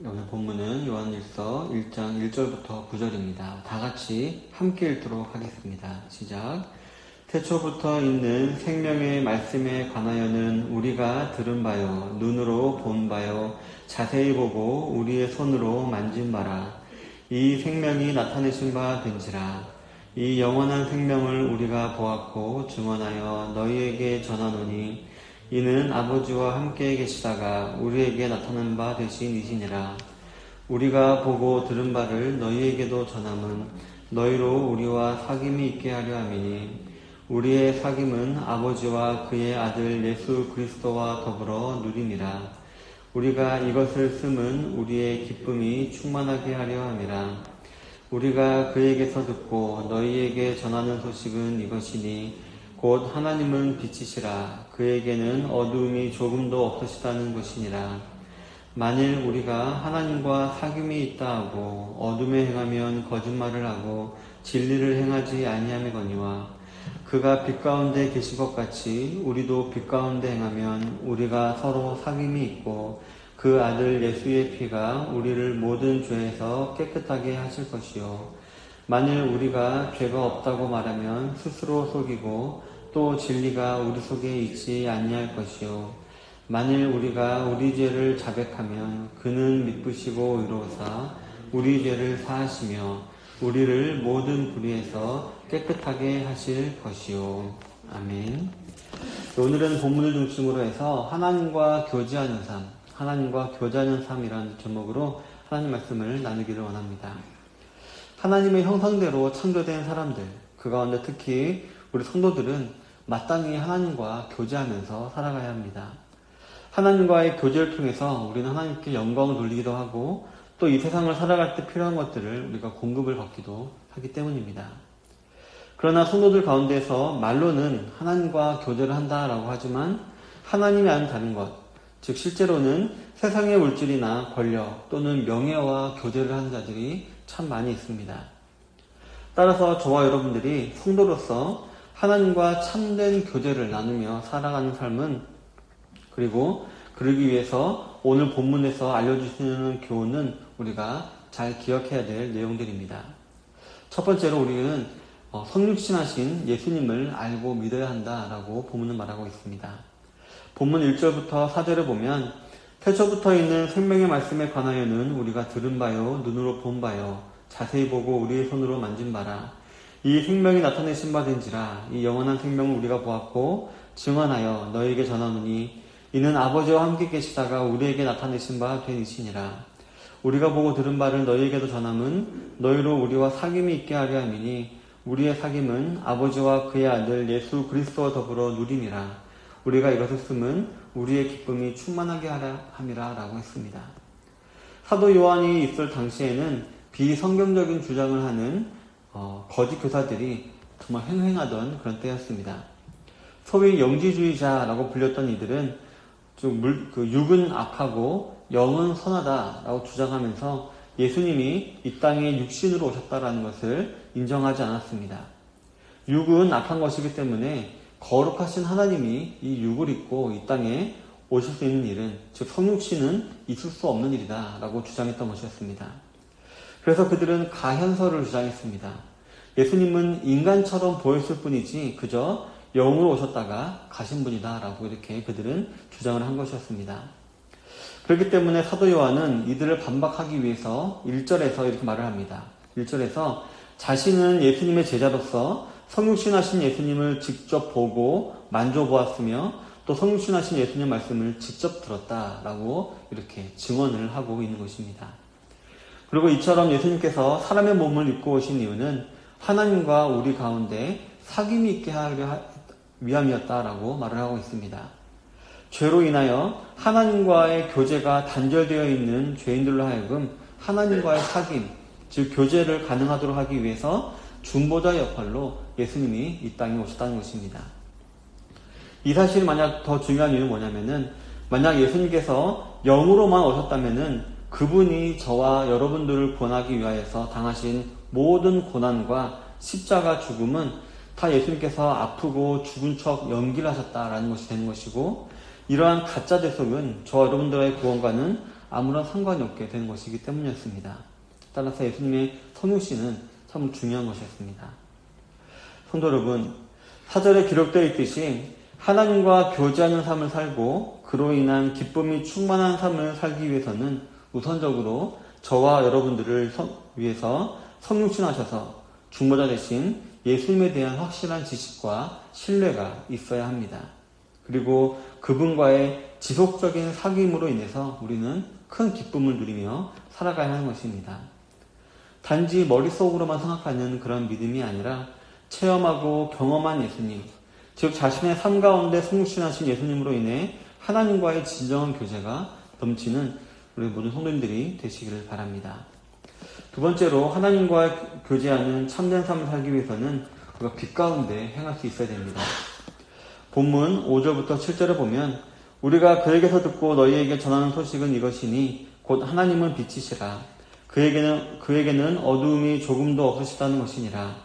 오늘 본문은 요한일서 1장 1절부터 9절입니다. 다 같이 함께 읽도록 하겠습니다. 시작. 태초부터 있는 생명의 말씀에 관하여는 우리가 들은 바요, 눈으로 본 바요, 자세히 보고 우리의 손으로 만진 바라. 이 생명이 나타내신 바 된지라. 이 영원한 생명을 우리가 보았고 증언하여 너희에게 전하노니 이는 아버지와 함께 계시다가 우리에게 나타난 바 되신 이시니라. 우리가 보고 들은 바를 너희에게도 전함은 너희로 우리와 사귐이 있게 하려 함이니 우리의 사귐은 아버지와 그의 아들 예수 그리스도와 더불어 누리니라. 우리가 이것을 쓰면 우리의 기쁨이 충만하게 하려 함이라. 우리가 그에게서 듣고 너희에게 전하는 소식은 이것이니 곧 하나님은 빛이시라. 그에게는 어두움이 조금도 없으시다는 것이니라. 만일 우리가 하나님과 사귐이 있다 하고 어둠에 행하면 거짓말을 하고 진리를 행하지 아니함이거니와 그가 빛 가운데 계신 것 같이 우리도 빛 가운데 행하면 우리가 서로 사귐이 있고 그 아들 예수의 피가 우리를 모든 죄에서 깨끗하게 하실 것이요. 만일 우리가 죄가 없다고 말하면 스스로 속이고 또 진리가 우리 속에 있지 아니할 것이요. 만일 우리가 우리 죄를 자백하면 그는 미쁘시고 의로우사 우리 죄를 사하시며 우리를 모든 불의에서 깨끗하게 하실 것이요. 아멘. 오늘은 본문을 중심으로 해서 하나님과 교제하는 삶, 하나님과 교제하는 삶이라는 제목으로 하나님 말씀을 나누기를 원합니다. 하나님의 형상대로 창조된 사람들, 그 가운데 특히 우리 성도들은 마땅히 하나님과 교제하면서 살아가야 합니다. 하나님과의 교제를 통해서 우리는 하나님께 영광을 돌리기도 하고 또 이 세상을 살아갈 때 필요한 것들을 우리가 공급을 받기도 하기 때문입니다. 그러나 성도들 가운데서 말로는 하나님과 교제를 한다라고 하지만 하나님이 아닌 다른 것, 즉 실제로는 세상의 물질이나 권력 또는 명예와 교제를 하는 자들이 참 많이 있습니다. 따라서 저와 여러분들이 성도로서 하나님과 참된 교제를 나누며 살아가는 삶은 그리고 그러기 위해서 오늘 본문에서 알려주시는 교훈은 우리가 잘 기억해야 될 내용들입니다. 첫 번째로 우리는 성육신하신 예수님을 알고 믿어야 한다라고 본문은 말하고 있습니다. 본문 1절부터 4절을 보면 태초부터 있는 생명의 말씀에 관하여는 우리가 들은 바요, 눈으로 본 바요, 자세히 보고 우리의 손으로 만진 바라. 이 생명이 나타내신 바 된지라. 이 영원한 생명을 우리가 보았고 증언하여 너희에게 전하노니 이는 아버지와 함께 계시다가 우리에게 나타내신 바 된 이시니라. 우리가 보고 들은 바를 너희에게도 전함은 너희로 우리와 사귐이 있게 하려 함이니 우리의 사귐은 아버지와 그의 아들 예수 그리스도와 더불어 누리니라. 우리가 이것을 쓰면 우리의 기쁨이 충만하게 하려 함이라 라고 했습니다. 사도 요한이 있을 당시에는 비성경적인 주장을 하는 거짓 교사들이 정말 횡행하던 그런 때였습니다. 소위 영지주의자라고 불렸던 이들은 육은 악하고 영은 선하다라고 주장하면서 예수님이 이 땅에 육신으로 오셨다라는 것을 인정하지 않았습니다. 육은 악한 것이기 때문에 거룩하신 하나님이 이 육을 입고 이 땅에 오실 수 있는 일은, 즉 성육신은 있을 수 없는 일이다 라고 주장했던 것이었습니다. 그래서 그들은 가현설을 주장했습니다. 예수님은 인간처럼 보였을 뿐이지 그저 영으로 오셨다가 가신 분이다 라고 이렇게 그들은 주장을 한 것이었습니다. 그렇기 때문에 사도 요한은 이들을 반박하기 위해서 1절에서 이렇게 말을 합니다. 1절에서 자신은 예수님의 제자로서 성육신하신 예수님을 직접 보고 만져보았으며 또 성육신하신 예수님 말씀을 직접 들었다라고 이렇게 증언을 하고 있는 것입니다. 그리고 이처럼 예수님께서 사람의 몸을 입고 오신 이유는 하나님과 우리 가운데 사귐이 있게 하려 위함이었다라고 말을 하고 있습니다. 죄로 인하여 하나님과의 교제가 단절되어 있는 죄인들로 하여금 하나님과의 사귐, 즉 교제를 가능하도록 하기 위해서 중보자 역할로 예수님이 이 땅에 오셨다는 것입니다. 이 사실이 만약 더 중요한 이유는 뭐냐면은 만약 예수님께서 영으로만 오셨다면은 그분이 저와 여러분들을 구원하기 위하여서 당하신 모든 고난과 십자가 죽음은 다 예수님께서 아프고 죽은 척 연기를 하셨다라는 것이 되는 것이고, 이러한 가짜 대속은 저와 여러분들의 구원과는 아무런 상관이 없게 되는 것이기 때문이었습니다. 따라서 예수님의 성육신은 참 중요한 것이었습니다. 성도 여러분, 사절에 기록되어 있듯이 하나님과 교제하는 삶을 살고 그로 인한 기쁨이 충만한 삶을 살기 위해서는 우선적으로 저와 여러분들을 위해서 성육신하셔서 중보자 대신 예수님에 대한 확실한 지식과 신뢰가 있어야 합니다. 그리고 그분과의 지속적인 사귐으로 인해서 우리는 큰 기쁨을 누리며 살아가야 하는 것입니다. 단지 머릿속으로만 생각하는 그런 믿음이 아니라 체험하고 경험한 예수님, 즉 자신의 삶 가운데 성육신하신 예수님으로 인해 하나님과의 진정한 교제가 넘치는 우리 모든 성도님들이 되시기를 바랍니다. 두 번째로 하나님과 교제하는 참된 삶을 살기 위해서는 우리가 빛 가운데 행할 수 있어야 됩니다. 본문 5절부터 7절을 보면 우리가 그에게서 듣고 너희에게 전하는 소식은 이것이니 곧 하나님은 빛이시라. 그에게는 어두움이 조금도 없으시다는 것이니라.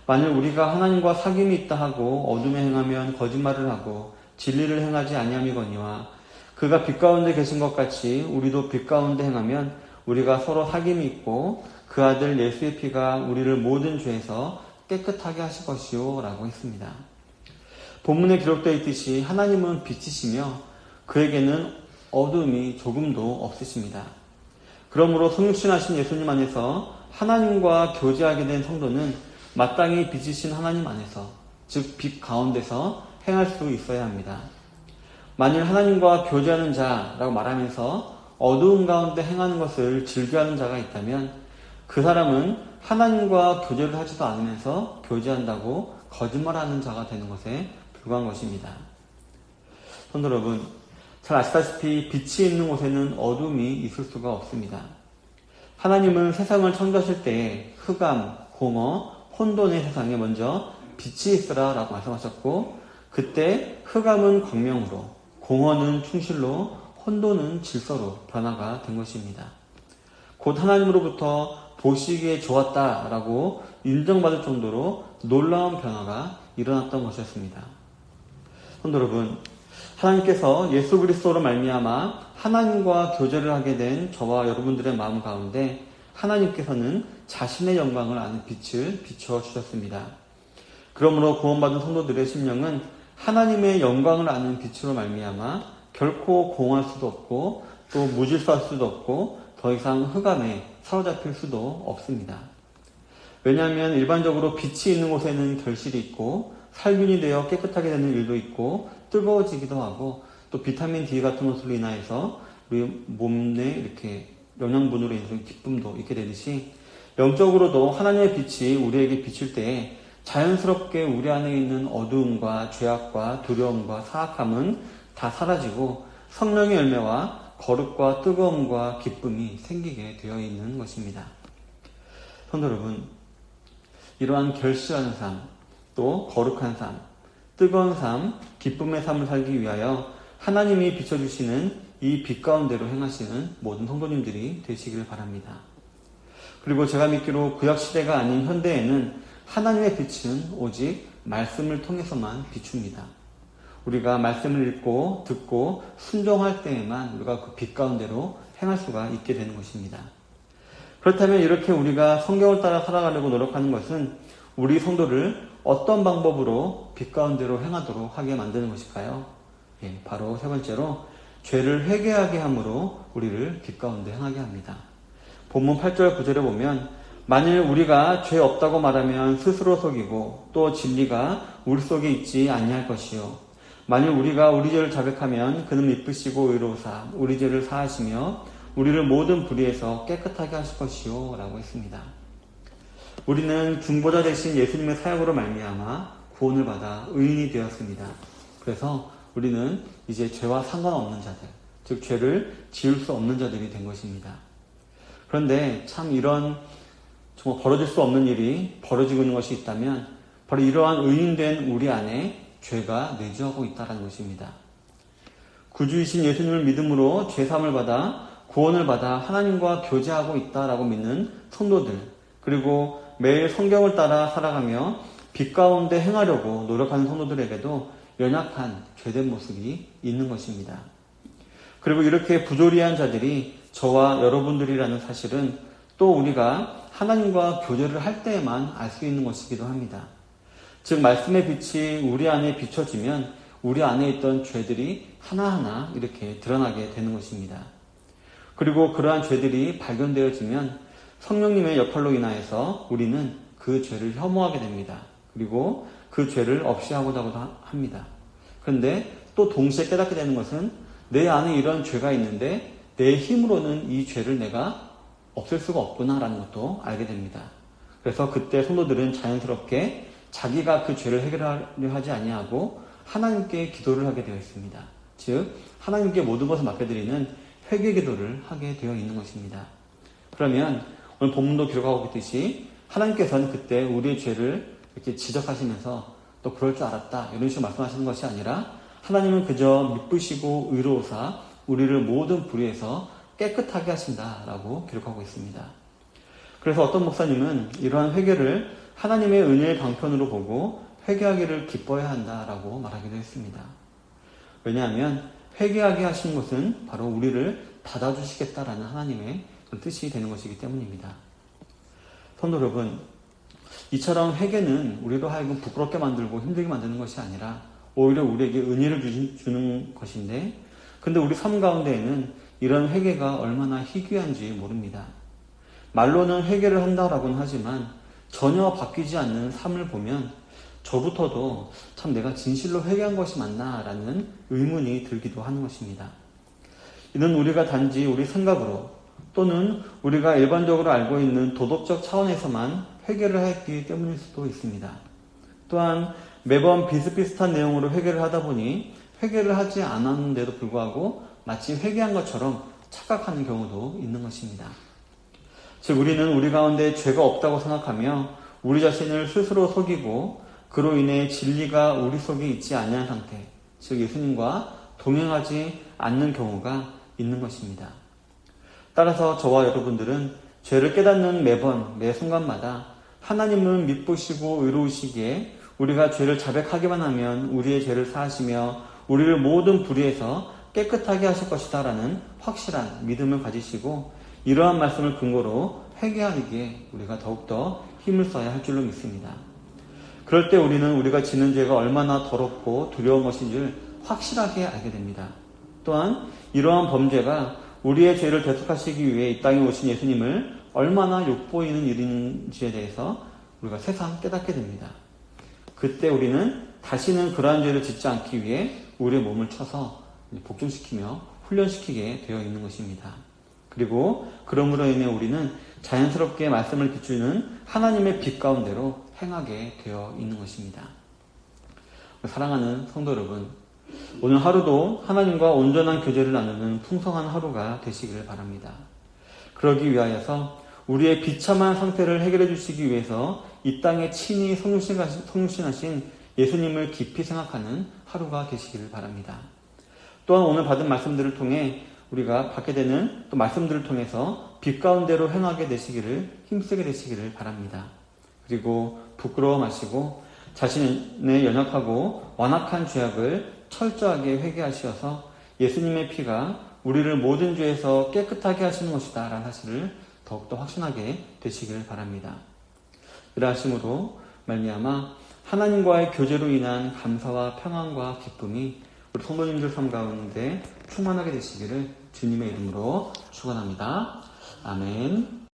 만일 우리가 하나님과 사귐이 있다 하고 어둠에 행하면 거짓말을 하고 진리를 행하지 아니함이거니와 그가 빛 가운데 계신 것 같이 우리도 빛 가운데 행하면 우리가 서로 사귐이 있고 그 아들 예수의 피가 우리를 모든 죄에서 깨끗하게 하실 것이요 라고 했습니다. 본문에 기록되어 있듯이 하나님은 빛이시며 그에게는 어둠이 조금도 없으십니다. 그러므로 성육신하신 예수님 안에서 하나님과 교제하게 된 성도는 마땅히 빛이신 하나님 안에서, 즉 빛 가운데서 행할 수 있어야 합니다. 만일 하나님과 교제하는 자라고 말하면서 어두운 가운데 행하는 것을 즐겨하는 자가 있다면 그 사람은 하나님과 교제를 하지도 않으면서 교제한다고 거짓말하는 자가 되는 것에 불과한 것입니다. 성도 여러분, 잘 아시다시피 빛이 있는 곳에는 어둠이 있을 수가 없습니다. 하나님은 세상을 창조하실 때 흑암, 공허, 혼돈의 세상에 먼저 빛이 있으라 라고 말씀하셨고 그때 흑암은 광명으로, 공허는 충실로, 혼돈은 질서로 변화가 된 것입니다. 곧 하나님으로부터 보시기에 좋았다라고 인정받을 정도로 놀라운 변화가 일어났던 것이었습니다. 성도 여러분, 하나님께서 예수 그리스도로 말미암아 하나님과 교제를 하게 된 저와 여러분들의 마음 가운데 하나님께서는 자신의 영광을 아는 빛을 비추어 주셨습니다. 그러므로 구원받은 성도들의 심령은 하나님의 영광을 아는 빛으로 말미암아 결코 공허할 수도 없고 또 무질서할 수도 없고 더 이상 흑암에 사로잡힐 수도 없습니다. 왜냐하면 일반적으로 빛이 있는 곳에는 결실이 있고 살균이 되어 깨끗하게 되는 일도 있고 뜨거워지기도 하고 또 비타민 D 같은 것으로 인하여서 우리 몸에 이렇게 영양분으로 인해서 기쁨도 있게 되듯이 영적으로도 하나님의 빛이 우리에게 비칠 때에 자연스럽게 우리 안에 있는 어두움과 죄악과 두려움과 사악함은 다 사라지고 성령의 열매와 거룩과 뜨거움과 기쁨이 생기게 되어 있는 것입니다. 성도 여러분, 이러한 결실하는 삶, 또 거룩한 삶, 뜨거운 삶, 기쁨의 삶을 살기 위하여 하나님이 비춰주시는 이 빛 가운데로 행하시는 모든 성도님들이 되시기를 바랍니다. 그리고 제가 믿기로 구약시대가 아닌 현대에는 하나님의 빛은 오직 말씀을 통해서만 비춥니다. 우리가 말씀을 읽고 듣고 순종할 때에만 우리가 그 빛 가운데로 행할 수가 있게 되는 것입니다. 그렇다면 이렇게 우리가 성경을 따라 살아가려고 노력하는 것은 우리 성도를 어떤 방법으로 빛 가운데로 행하도록 하게 만드는 것일까요? 바로 세 번째로 죄를 회개하게 함으로 우리를 빛 가운데 행하게 합니다. 본문 8절 9절에 보면 만일 우리가 죄 없다고 말하면 스스로 속이고 또 진리가 우리 속에 있지 아니할 것이요 만일 우리가 우리 죄를 자백하면 그는 미쁘시고 의로우사 우리 죄를 사하시며 우리를 모든 불의에서 깨끗하게 하실 것이요 라고 했습니다. 우리는 중보자 대신 예수님의 사역으로 말미암아 구원을 받아 의인이 되었습니다. 그래서 우리는 이제 죄와 상관없는 자들, 즉 죄를 지을 수 없는 자들이 된 것입니다. 그런데 참 이런 정말 벌어질 수 없는 일이 벌어지고 있는 것이 있다면 바로 이러한 의인된 우리 안에 죄가 내주하고 있다는 것입니다. 구주이신 예수님을 믿음으로 죄사함을 받아 구원을 받아 하나님과 교제하고 있다라고 믿는 성도들, 그리고 매일 성경을 따라 살아가며 빛 가운데 행하려고 노력하는 성도들에게도 연약한 죄된 모습이 있는 것입니다. 그리고 이렇게 부조리한 자들이 저와 여러분들이라는 사실은 또 우리가 하나님과 교제를 할 때에만 알 수 있는 것이기도 합니다. 즉 말씀의 빛이 우리 안에 비춰지면 우리 안에 있던 죄들이 하나하나 이렇게 드러나게 되는 것입니다. 그리고 그러한 죄들이 발견되어지면 성령님의 역할로 인하여서 우리는 그 죄를 혐오하게 됩니다. 그리고 그 죄를 없이 하고자 합니다. 그런데 또 동시에 깨닫게 되는 것은 내 안에 이런 죄가 있는데 내 힘으로는 이 죄를 내가 없앨 수가 없구나라는 것도 알게 됩니다. 그래서 그때 성도들은 자연스럽게 자기가 그 죄를 해결하려 하지 아니하고 하나님께 기도를 하게 되어 있습니다. 즉 하나님께 모든 것을 맡겨드리는 회개 기도를 하게 되어 있는 것입니다. 그러면 오늘 본문도 기록하고 있듯이 하나님께서는 그때 우리의 죄를 이렇게 지적하시면서 또 그럴 줄 알았다 이런 식으로 말씀하시는 것이 아니라 하나님은 그저 미쁘시고 의로우사 우리를 모든 불의에서 깨끗하게 하신다라고 기록하고 있습니다. 그래서 어떤 목사님은 이러한 회개를 하나님의 은혜의 방편으로 보고 회개하기를 기뻐해야 한다라고 말하기도 했습니다. 왜냐하면 회개하게 하신 것은 바로 우리를 받아주시겠다라는 하나님의 뜻이 되는 것이기 때문입니다. 성도 여러분, 이처럼 회개는 우리로 하여금 부끄럽게 만들고 힘들게 만드는 것이 아니라 오히려 우리에게 은혜를 주는 것인데, 근데 우리 삶 가운데에는 이런 회개가 얼마나 희귀한지 모릅니다. 말로는 회개를 한다라고는 하지만 전혀 바뀌지 않는 삶을 보면 저부터도 참 내가 진실로 회개한 것이 맞나라는 의문이 들기도 하는 것입니다. 이는 우리가 단지 우리 생각으로 또는 우리가 일반적으로 알고 있는 도덕적 차원에서만 회개를 했기 때문일 수도 있습니다. 또한 매번 비슷비슷한 내용으로 회개를 하다 보니 회개를 하지 않았는데도 불구하고 마치 회개한 것처럼 착각하는 경우도 있는 것입니다. 즉 우리는 우리 가운데 죄가 없다고 생각하며 우리 자신을 스스로 속이고 그로 인해 진리가 우리 속에 있지 않는 상태, 즉 예수님과 동행하지 않는 경우가 있는 것입니다. 따라서 저와 여러분들은 죄를 깨닫는 매번 매 순간마다 하나님은 미쁘시고 의로우시기에 우리가 죄를 자백하기만 하면 우리의 죄를 사하시며 우리를 모든 불의에서 깨끗하게 하실 것이다 라는 확실한 믿음을 가지시고 이러한 말씀을 근거로 회개하기에 우리가 더욱더 힘을 써야 할 줄로 믿습니다. 그럴 때 우리는 우리가 지는 죄가 얼마나 더럽고 두려운 것인지를 확실하게 알게 됩니다. 또한 이러한 범죄가 우리의 죄를 대속하시기 위해 이 땅에 오신 예수님을 얼마나 욕보이는 일인지에 대해서 우리가 새삼 깨닫게 됩니다. 그때 우리는 다시는 그러한 죄를 짓지 않기 위해 우리의 몸을 쳐서 복종시키며 훈련시키게 되어 있는 것입니다. 그리고 그러므로 인해 우리는 자연스럽게 말씀을 비추는 하나님의 빛 가운데로 행하게 되어 있는 것입니다. 사랑하는 성도 여러분, 오늘 하루도 하나님과 온전한 교제를 나누는 풍성한 하루가 되시기를 바랍니다. 그러기 위하여서 우리의 비참한 상태를 해결해 주시기 위해서 이 땅에 친히 성육신하신 예수님을 깊이 생각하는 하루가 되시기를 바랍니다. 또한 오늘 받은 말씀들을 통해 우리가 받게 되는 또 말씀들을 통해서 빛 가운데로 행하게 되시기를 힘쓰게 되시기를 바랍니다. 그리고 부끄러워 마시고 자신의 연약하고 완악한 죄악을 철저하게 회개하시어서 예수님의 피가 우리를 모든 죄에서 깨끗하게 하시는 것이다 라는 사실을 더욱더 확신하게 되시기를 바랍니다. 이러하심으로 말미암아 하나님과의 교제로 인한 감사와 평안과 기쁨이 우리 성도님들 삶 가운데 충만하게 되시기를 주님의 이름으로 축원합니다. 아멘.